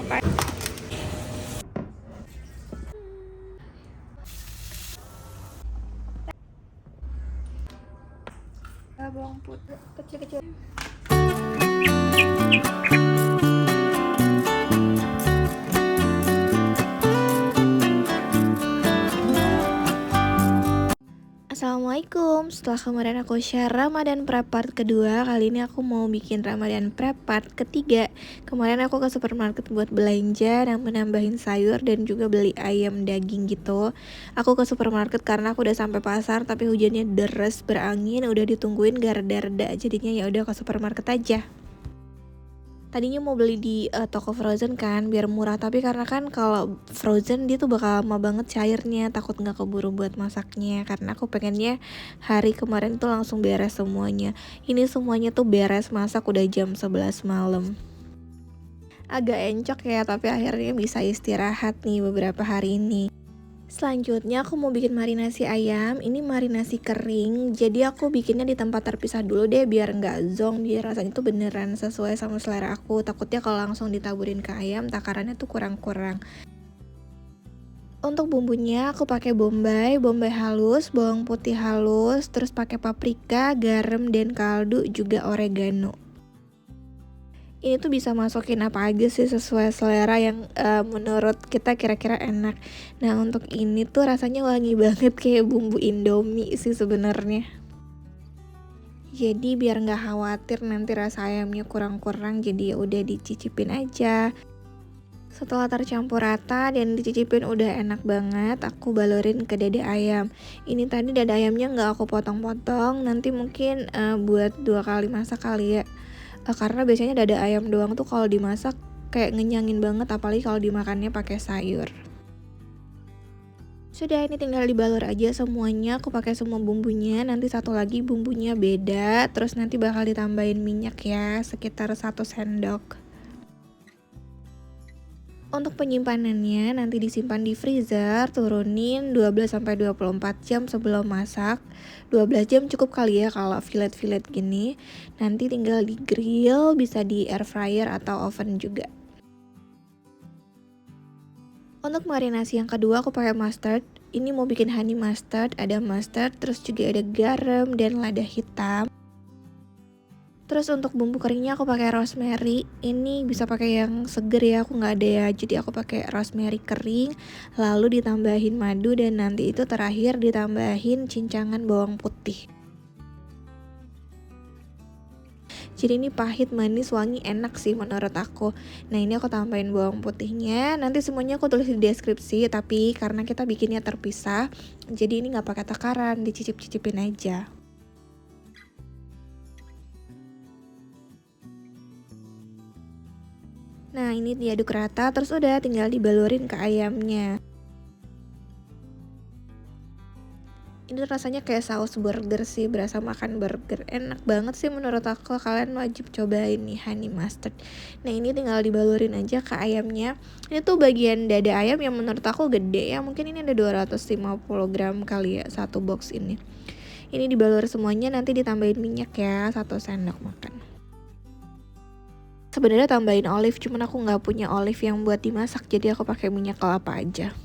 apa. Bawang putih kecil-kecil. Assalamualaikum, setelah kemarin aku share Ramadan Prep part kedua, kali ini aku mau bikin Ramadan Prep part ketiga. Kemarin aku ke supermarket buat belanja dan menambahin sayur dan juga beli ayam daging gitu. Aku ke supermarket karena aku udah sampai pasar tapi hujannya deres berangin, udah ditungguin gak reda-reda, jadinya ya udah ke supermarket aja. Tadinya mau beli di toko frozen kan biar murah, tapi karena kan kalau frozen dia tuh bakal lama banget cairnya, takut nggak keburu buat masaknya, karena aku pengennya hari kemarin tuh langsung beres semuanya. Ini semuanya tuh beres masak udah jam 11 malam. Agak encok ya, tapi akhirnya bisa istirahat nih beberapa hari ini. Selanjutnya aku mau bikin marinasi ayam. Ini marinasi kering, jadi aku bikinnya di tempat terpisah dulu deh biar nggak zonk, biar rasanya tuh beneran sesuai sama selera aku. Takutnya kalau langsung ditaburin ke ayam takarannya tuh kurang-kurang. Untuk bumbunya aku pakai bombay halus, bawang putih halus, terus pakai paprika, garam dan kaldu, juga oregano. Ini tuh bisa masukin apa aja sih sesuai selera yang menurut kita kira-kira enak. Nah untuk ini tuh rasanya wangi banget kayak bumbu Indomie sih sebenarnya. Jadi biar nggak khawatir nanti rasa ayamnya kurang-kurang, jadi ya udah dicicipin aja. Setelah tercampur rata dan dicicipin udah enak banget, aku balurin ke dada ayam. Ini tadi dada ayamnya nggak aku potong-potong, nanti mungkin buat 2 kali masak kali ya. Karena biasanya dada ayam doang tuh kalau dimasak kayak ngenyangin banget, apalagi kalau dimakannya pakai sayur. Sudah, ini tinggal dibalur aja semuanya. Aku pakai semua bumbunya. Nanti satu lagi bumbunya beda, terus nanti bakal ditambahin minyak ya, sekitar 1 sendok. Untuk penyimpanannya nanti disimpan di freezer, turunin 12-24 jam sebelum masak. 12 jam cukup kali ya kalau fillet-fillet gini. Nanti tinggal di grill, bisa di air fryer atau oven juga. Untuk marinasi yang kedua aku pakai mustard. Ini mau bikin honey mustard, ada mustard, terus juga ada garam dan lada hitam. Terus untuk bumbu keringnya aku pakai rosemary. Ini bisa pakai yang seger ya, aku nggak ada ya. Jadi aku pakai rosemary kering, lalu ditambahin madu dan nanti itu terakhir ditambahin cincangan bawang putih. Jadi ini pahit, manis, wangi, enak sih menurut aku. Nah ini aku tambahin bawang putihnya. Nanti semuanya aku tulis di deskripsi, tapi karena kita bikinnya terpisah, jadi ini nggak pakai takaran, dicicip-cicipin aja. Nah ini diaduk rata, terus udah tinggal dibalurin ke ayamnya. Ini rasanya kayak saus burger sih, berasa makan burger. Enak banget sih menurut aku, kalian wajib cobain nih honey mustard. Nah ini tinggal dibalurin aja ke ayamnya. Ini tuh bagian dada ayam yang menurut aku gede ya, mungkin ini ada 250 gram kali ya, satu box ini. Ini dibalur semuanya, nanti ditambahin minyak ya, 1 sendok makan. Sebenarnya tambahin olive, cuman aku nggak punya olive yang buat dimasak, jadi aku pakai minyak kelapa aja.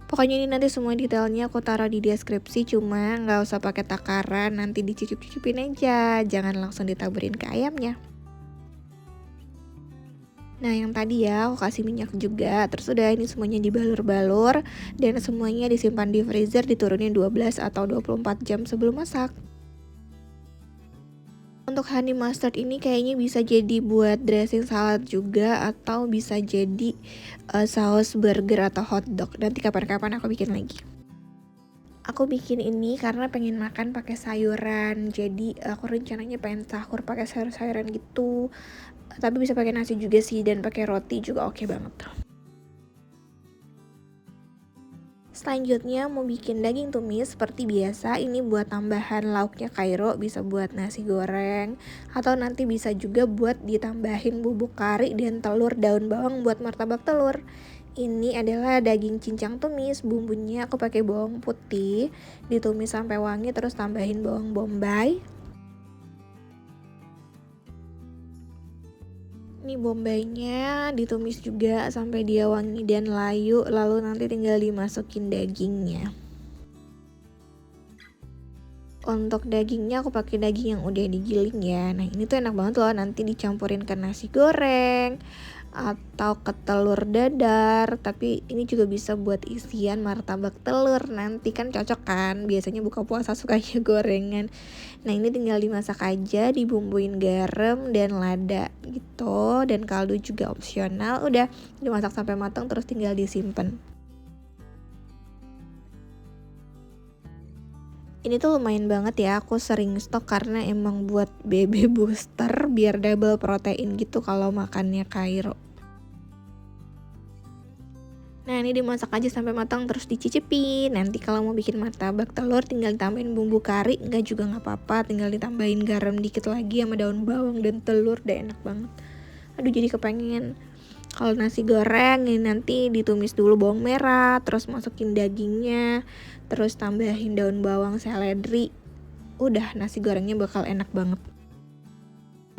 Pokoknya ini nanti semua detailnya aku taruh di deskripsi, cuma nggak usah pakai takaran, nanti dicicip-cicipin aja, jangan langsung ditaburin ke ayamnya. Nah yang tadi ya aku kasih minyak juga, terus udah ini semuanya dibalur-balur dan semuanya disimpan di freezer, diturunin 12 atau 24 jam sebelum masak. Untuk honey mustard ini kayaknya bisa jadi buat dressing salad juga, atau bisa jadi saus burger atau hotdog. Nanti kapan-kapan aku bikin lagi. Aku bikin ini karena pengen makan pakai sayuran. Jadi aku rencananya pengen sahur pakai sayur-sayuran gitu. Tapi bisa pakai nasi juga sih, dan pakai roti juga oke banget. Selanjutnya mau bikin daging tumis seperti biasa. Ini buat tambahan lauknya Kairo, bisa buat nasi goreng, atau nanti bisa juga buat ditambahin bubuk kari dan telur daun bawang buat martabak telur. Ini adalah daging cincang tumis, bumbunya aku pakai bawang putih, ditumis sampai wangi, terus tambahin bawang bombay. Ini bombaynya ditumis juga sampai dia wangi dan layu, lalu nanti tinggal dimasukin dagingnya. Untuk dagingnya aku pakai daging yang udah digiling ya. Nah ini tuh enak banget loh, nanti dicampurin ke nasi goreng atau ke telur dadar. Tapi ini juga bisa buat isian martabak telur, nanti kan cocok kan, biasanya buka puasa sukanya gorengan. Nah ini tinggal dimasak aja, dibumbuin garam dan lada gitu, dan kaldu juga opsional. Udah dimasak sampai matang terus tinggal disimpan. Ini tuh lumayan banget ya, aku sering stok karena emang buat BB booster biar double protein gitu kalau makannya Kairo. Nah ini dimasak aja sampai matang terus dicicipin. Nanti kalau mau bikin martabak telur tinggal ditambahin bumbu kari, enggak juga nggak apa-apa, tinggal ditambahin garam dikit lagi sama daun bawang dan telur, udah enak banget. Aduh jadi kepengen. Kalau nasi goreng ini nanti ditumis dulu bawang merah, terus masukin dagingnya, terus tambahin daun bawang seledri. Udah nasi gorengnya bakal enak banget.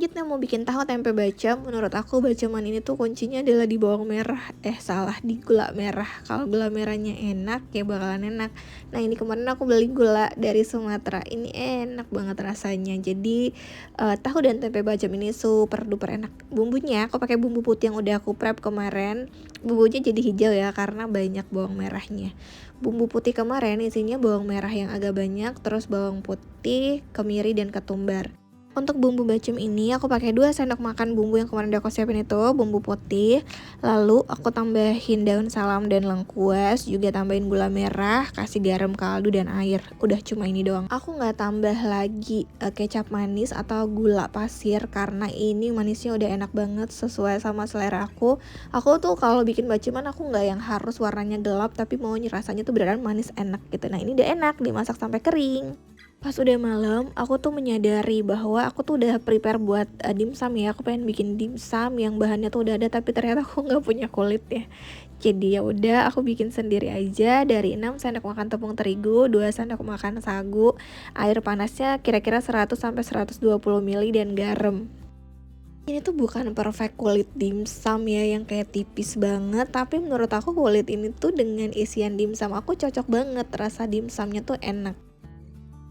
Selanjutnya mau bikin tahu tempe bacem. Menurut aku baceman ini tuh kuncinya adalah di bawang merah. Salah, di gula merah. Kalau gula merahnya enak ya bakalan enak. Nah ini kemarin aku beli gula dari Sumatera. Ini enak banget rasanya. Jadi tahu dan tempe bacem ini super duper enak. Bumbunya aku pakai bumbu putih yang udah aku prep kemarin. Bumbunya jadi hijau ya karena banyak bawang merahnya. Bumbu putih kemarin isinya bawang merah yang agak banyak, terus bawang putih, kemiri dan ketumbar. Untuk bumbu bacem ini aku pakai 2 sendok makan bumbu yang kemarin udah aku siapin itu, bumbu putih. Lalu aku tambahin daun salam dan lengkuas, juga tambahin gula merah, kasih garam, kaldu dan air. Udah cuma ini doang. Aku nggak tambah lagi kecap manis atau gula pasir karena ini manisnya udah enak banget sesuai sama selera aku. Aku tuh kalau bikin baceman aku nggak yang harus warnanya gelap, tapi maunya rasanya tuh beneran manis enak gitu. Nah ini udah enak, dimasak sampai kering. Pas udah malam, aku tuh menyadari bahwa aku tuh udah prepare buat dimsum ya. Aku pengen bikin dimsum yang bahannya tuh udah ada, tapi ternyata aku nggak punya kulit ya. Jadi ya udah, aku bikin sendiri aja dari 6 sendok makan tepung terigu, 2 sendok makan sagu, air panasnya kira-kira 100 sampai 120 ml dan garam. Ini tuh bukan perfect kulit dimsum ya yang kayak tipis banget, tapi menurut aku kulit ini tuh dengan isian dimsum aku cocok banget, rasa dimsumnya tuh enak.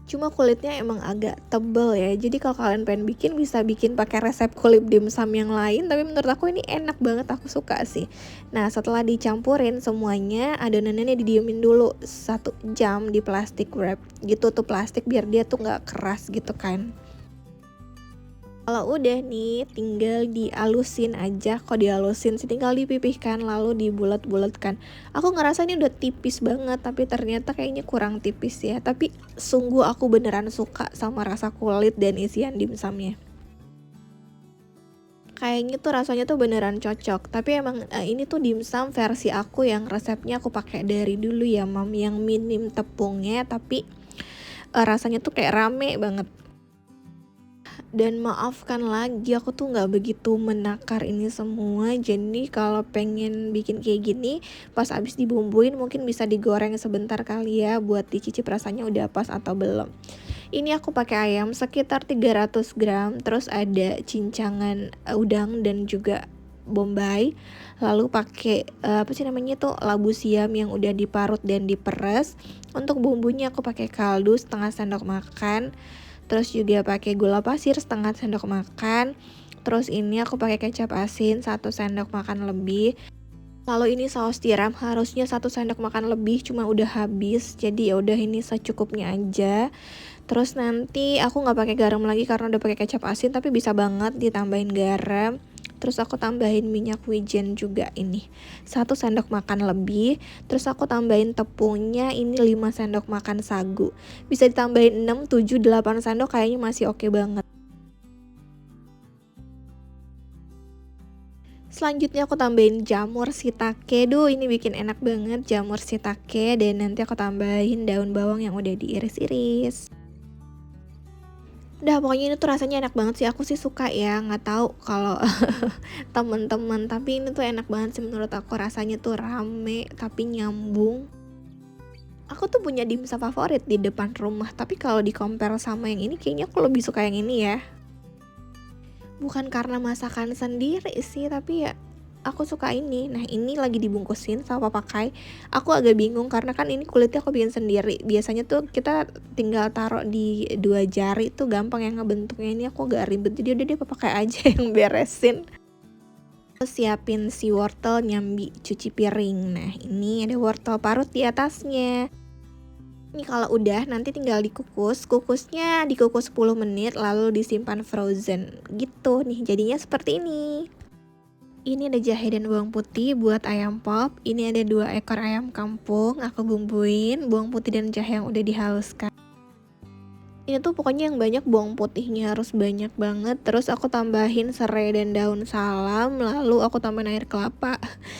Cuma kulitnya emang agak tebel ya. Jadi kalau kalian pengen bikin bisa bikin pakai resep kulit dimsum yang lain, tapi menurut aku ini enak banget, aku suka sih. Nah, setelah dicampurin semuanya, adonannya didiemin dulu 1 jam di plastik wrap. Gitu tuh plastik biar dia tuh nggak keras gitu kan. Kalau udah nih tinggal dialusin aja, kok dialusin sih tinggal dipipihkan lalu dibulat-bulatkan. Aku ngerasa ini udah tipis banget tapi ternyata kayaknya kurang tipis ya. Tapi sungguh aku beneran suka sama rasa kulit dan isian dimsumnya. Kayaknya tuh rasanya tuh beneran cocok. Tapi emang ini tuh dimsum versi aku yang resepnya aku pakai dari dulu ya, Mam, yang minim tepungnya tapi rasanya tuh kayak rame banget. Dan maafkan lagi aku tuh nggak begitu menakar ini semua, jadi kalau pengen bikin kayak gini pas abis dibumbuin mungkin bisa digoreng sebentar kali ya buat dicicip rasanya udah pas atau belum. Ini aku pakai ayam sekitar 300 gram, terus ada cincangan udang dan juga bombay, lalu pakai apa sih namanya tuh labu siam yang udah diparut dan diperes. Untuk bumbunya aku pakai kaldu setengah sendok makan, terus juga pakai gula pasir setengah sendok makan. Terus ini aku pakai kecap asin 1 sendok makan lebih. Lalu ini saus tiram harusnya 1 sendok makan lebih, cuma udah habis. Jadi ya udah ini secukupnya aja. Terus nanti aku nggak pakai garam lagi karena udah pakai kecap asin, tapi bisa banget ditambahin garam. Terus aku tambahin minyak wijen juga ini 1 sendok makan lebih. Terus aku tambahin tepungnya ini 5 sendok makan sagu. Bisa ditambahin 6, 7, 8 sendok kayaknya masih oke banget. Selanjutnya aku tambahin jamur shiitake. Duh ini bikin enak banget jamur shiitake. Dan nanti aku tambahin daun bawang yang udah diiris-iris. Udah pokoknya ini tuh rasanya enak banget sih, aku sih suka ya, nggak tahu kalau temen-temen, tapi ini tuh enak banget sih menurut aku, rasanya tuh rame tapi nyambung. Aku tuh punya dimsum favorit di depan rumah, tapi kalau di compare sama yang ini kayaknya aku lebih suka yang ini ya. Bukan karena masakan sendiri sih, tapi ya aku suka ini. Nah, ini lagi dibungkusin sama pakai. Aku agak bingung karena kan ini kulitnya aku bikin sendiri. Biasanya tuh kita tinggal taruh di 2 jari tuh gampang yang ngebentuknya. Ini aku agak ribet. Jadi udah deh pakai aja yang beresin. Siapin si wortel nyambi cuci piring. Nah, ini ada wortel parut di atasnya. Ini kalau udah nanti tinggal dikukus. Kukusnya dikukus 10 menit lalu disimpan frozen. Gitu nih jadinya seperti ini. Ini ada jahe dan bawang putih buat ayam pop. Ini ada 2 ekor ayam kampung. Aku bumbuin bawang putih dan jahe yang udah dihaluskan. Ini tuh pokoknya yang banyak bawang putihnya harus banyak banget. Terus aku tambahin serai dan daun salam. Lalu aku tambahin air kelapa.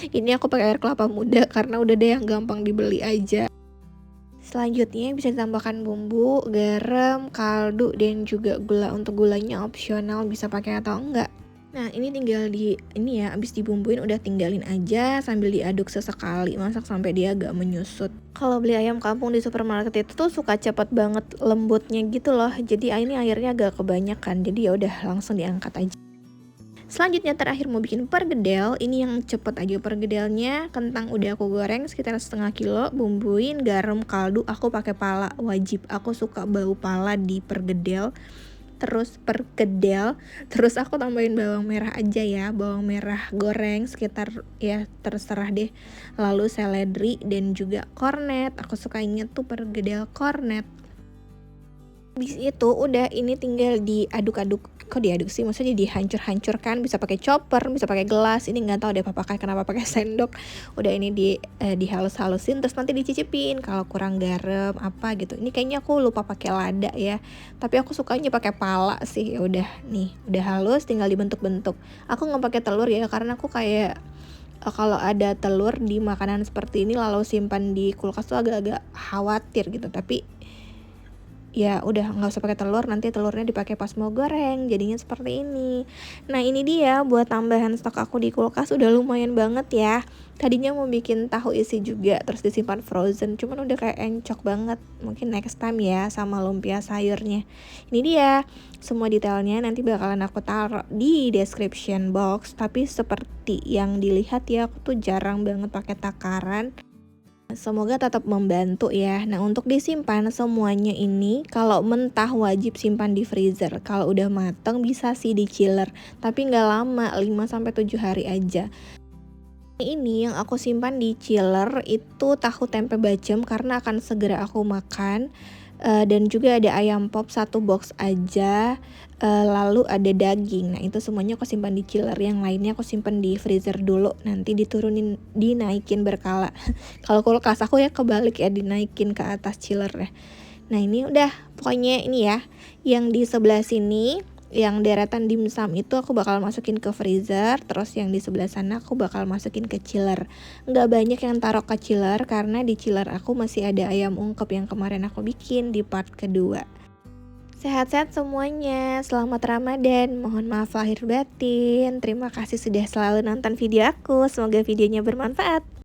Ini aku pakai air kelapa muda karena udah deh yang gampang dibeli aja. Selanjutnya bisa ditambahkan bumbu, garam, kaldu, dan juga gula. Untuk gulanya opsional, bisa pakai atau enggak. Nah, ini tinggal abis dibumbuin udah tinggalin aja sambil diaduk sesekali, masak sampai dia agak menyusut. Kalau beli ayam kampung di supermarket itu tuh suka cepet banget lembutnya gitu loh. Jadi ini airnya agak kebanyakan. Jadi ya udah langsung diangkat aja. Selanjutnya terakhir mau bikin pergedel. Ini yang cepet aja pergedelnya. Kentang udah aku goreng sekitar setengah kilo. Bumbuin, garam, kaldu. Aku pakai pala, wajib. Aku suka bau pala di pergedel. Terus pergedel. Terus aku tambahin bawang merah aja ya. Bawang merah goreng sekitar ya terserah deh. Lalu seledri dan juga kornet. Aku sukainya tuh pergedel kornet. Habis itu udah ini tinggal diaduk-aduk. Kok diaduk sih? Maksudnya dihancur-hancurkan. Bisa pakai chopper, bisa pakai gelas. Ini nggak tahu deh kenapa pakai sendok. Udah ini dihalus-halusin terus nanti dicicipin kalau kurang garam apa gitu. Ini kayaknya aku lupa pakai lada ya. Tapi aku sukanya pakai pala sih. Ya udah nih, udah halus tinggal dibentuk-bentuk. Aku nggak pakai telur ya karena aku kayak kalau ada telur di makanan seperti ini lalu simpan di kulkas tuh agak-agak khawatir gitu. Tapi ya udah nggak usah pakai telur, nanti telurnya dipakai pas mau goreng, jadinya seperti ini. Nah ini dia buat tambahan stok aku di kulkas udah lumayan banget ya. Tadinya mau bikin tahu isi juga terus disimpan frozen, cuman udah kayak encok banget. Mungkin next time ya sama lumpia sayurnya. Ini dia semua detailnya nanti bakalan aku taruh di description box. Tapi seperti yang dilihat ya, aku tuh jarang banget pakai takaran. Semoga tetap membantu ya. Nah untuk disimpan semuanya ini kalau mentah wajib simpan di freezer. Kalau udah mateng bisa sih di chiller. Tapi nggak lama, 5-7 hari aja. Ini yang aku simpan di chiller itu tahu tempe bacem karena akan segera aku makan. Dan juga ada ayam pop 1 box aja. Lalu ada daging. Nah itu semuanya aku simpan di chiller. Yang lainnya aku simpan di freezer dulu. Nanti dinaikin berkala. Kalau kulkas aku ya kebalik ya, dinaikin ke atas chiller ya. Nah ini udah pokoknya ini ya. Yang di sebelah sini, yang deretan dimsum itu aku bakal masukin ke freezer. Terus yang di sebelah sana aku bakal masukin ke chiller. Nggak banyak yang taruh ke chiller karena di chiller aku masih ada ayam ungkep yang kemarin aku bikin di part kedua. Sehat-sehat semuanya, selamat Ramadan, mohon maaf lahir batin. Terima kasih sudah selalu nonton video aku, semoga videonya bermanfaat.